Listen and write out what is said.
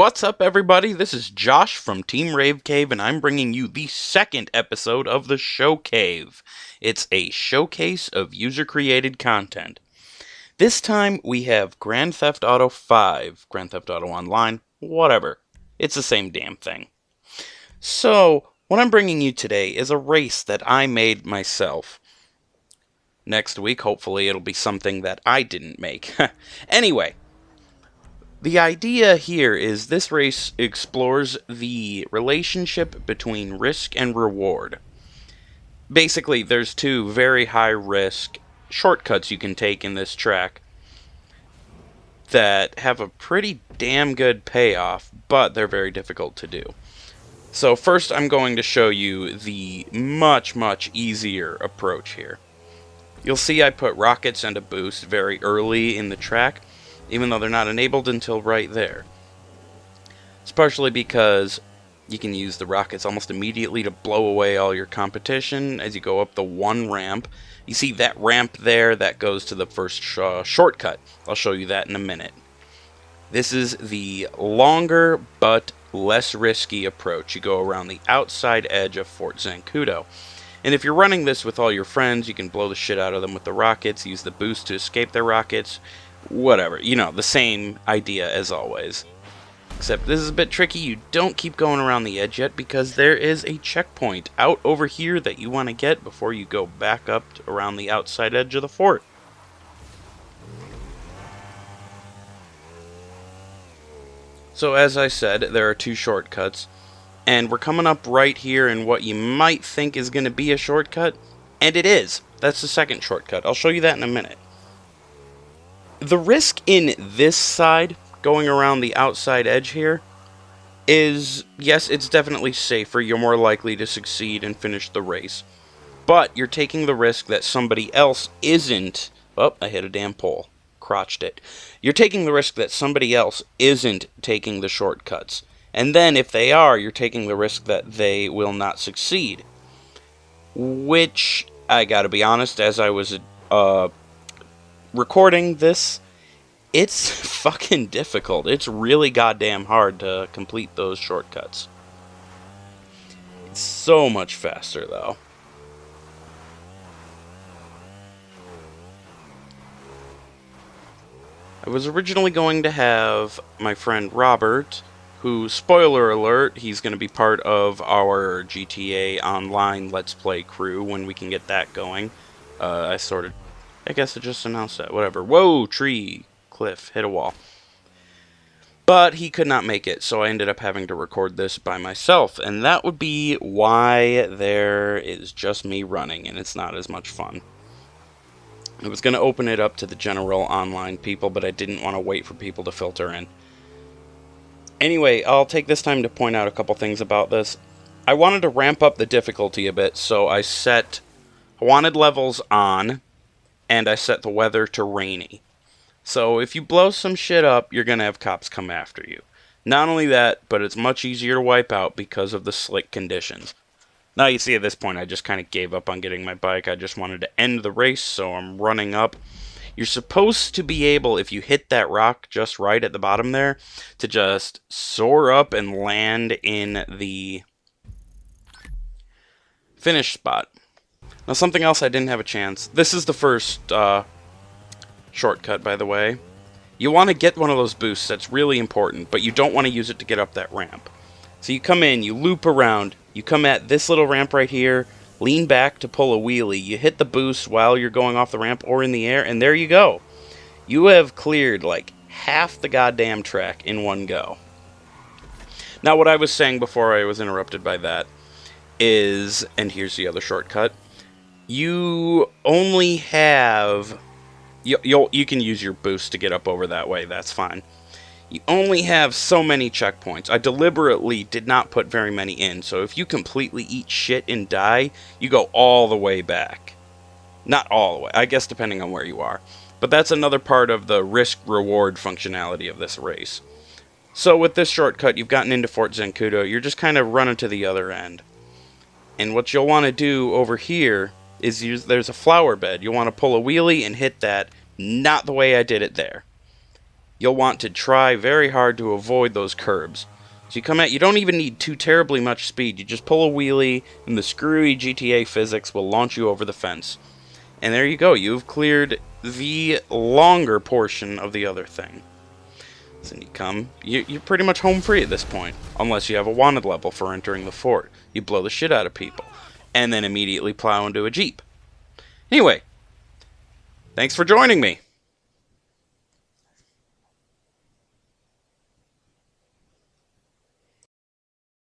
What's up, everybody? This is Josh from TeamRaveCave, and I'm bringing you the second episode of the Showcave. It's a showcase of user-created content. This time, we have Grand Theft Auto 5, Grand Theft Auto Online, whatever. It's the same damn thing. So, what I'm bringing you today is a race that I made myself. Next week, hopefully, it'll be something that I didn't make. Anyway. The idea here is this race explores the relationship between risk and reward. Basically, there's two very high-risk shortcuts you can take in this track that have a pretty damn good payoff, but they're very difficult to do. So first, I'm going to show you the much easier approach here. You'll see I put rockets and a boost very early in the track, even though they're not enabled until right there. It's partially because you can use the rockets almost immediately to blow away all your competition as you go up the one ramp. You see that ramp there, that goes to the first shortcut. I'll show you that in a minute. This is the longer but less risky approach. You go around the outside edge of Fort Zancudo. And if you're running this with all your friends, you can blow the shit out of them with the rockets, use the boost to escape their rockets, whatever, you know, the same idea as always. Except this is a bit tricky. You don't keep going around the edge yet because there is a checkpoint out over here that you want to get before you go back up around the outside edge of the fort. So as I said, there are two shortcuts, and we're coming up right here in what you might think is going to be a shortcut, and it is. That's the second shortcut. I'll show you that in a minute. The risk in this side, going around the outside edge here, is, yes, it's definitely safer. You're more likely to succeed and finish the race. But you're taking the risk that somebody else isn't... Oh, I hit a damn pole. Crotched it. You're taking the risk that somebody else isn't taking the shortcuts. And then, if they are, you're taking the risk that they will not succeed. Which, I gotta be honest, as I was... recording this, it's fucking difficult. It's really goddamn hard to complete those shortcuts. It's so much faster, though. I was originally going to have my friend Robert, who, spoiler alert, he's going to be part of our GTA Online Let's Play crew when we can get that going. I guess I just announced that. Whatever. Whoa! Tree. Cliff. Hit a wall. But he could not make it, so I ended up having to record this by myself. And that would be why there is just me running, and it's not as much fun. I was going to open it up to the general online people, but I didn't want to wait for people to filter in. Anyway, I'll take this time to point out a couple things about this. I wanted to ramp up the difficulty a bit, so I set wanted levels on, and I set the weather to rainy. So if you blow some shit up, you're going to have cops come after you. Not only that, but it's much easier to wipe out because of the slick conditions. Now you see at this point I just kind of gave up on getting my bike. I just wanted to end the race, so I'm running up. You're supposed to be able, if you hit that rock just right at the bottom there, to just soar up and land in the finish spot. Now, something else I didn't have a chance. This is the first shortcut, by the way. You want to get one of those boosts. That's really important, but you don't want to use it to get up that ramp. So you come in, you loop around, you come at this little ramp right here, lean back to pull a wheelie, you hit the boost while you're going off the ramp or in the air, and there you go. You have cleared like half the goddamn track in one go. Now, what I was saying before I was interrupted by that is, and here's the other shortcut, you only have, you can use your boost to get up over that way, that's fine. You only have so many checkpoints. I deliberately did not put very many in, so if you completely eat shit and die, you go all the way back. Not all the way, I guess depending on where you are. But that's another part of the risk-reward functionality of this race. So with this shortcut, you've gotten into Fort Zancudo, you're just kind of running to the other end. And what you'll want to do over here is there's a flower bed. You'll want to pull a wheelie and hit that, not the way I did it there. you'll want to try very hard to avoid those curbs. So you come out, you don't even need too terribly much speed. You just pull a wheelie, and the screwy GTA physics will launch you over the fence. And there you go, you've cleared the longer portion of the other thing. So you come, you're pretty much home free at this point, unless you have a wanted level for entering the fort. You blow the shit out of people, and then immediately plow into a jeep. Anyway, thanks for joining me.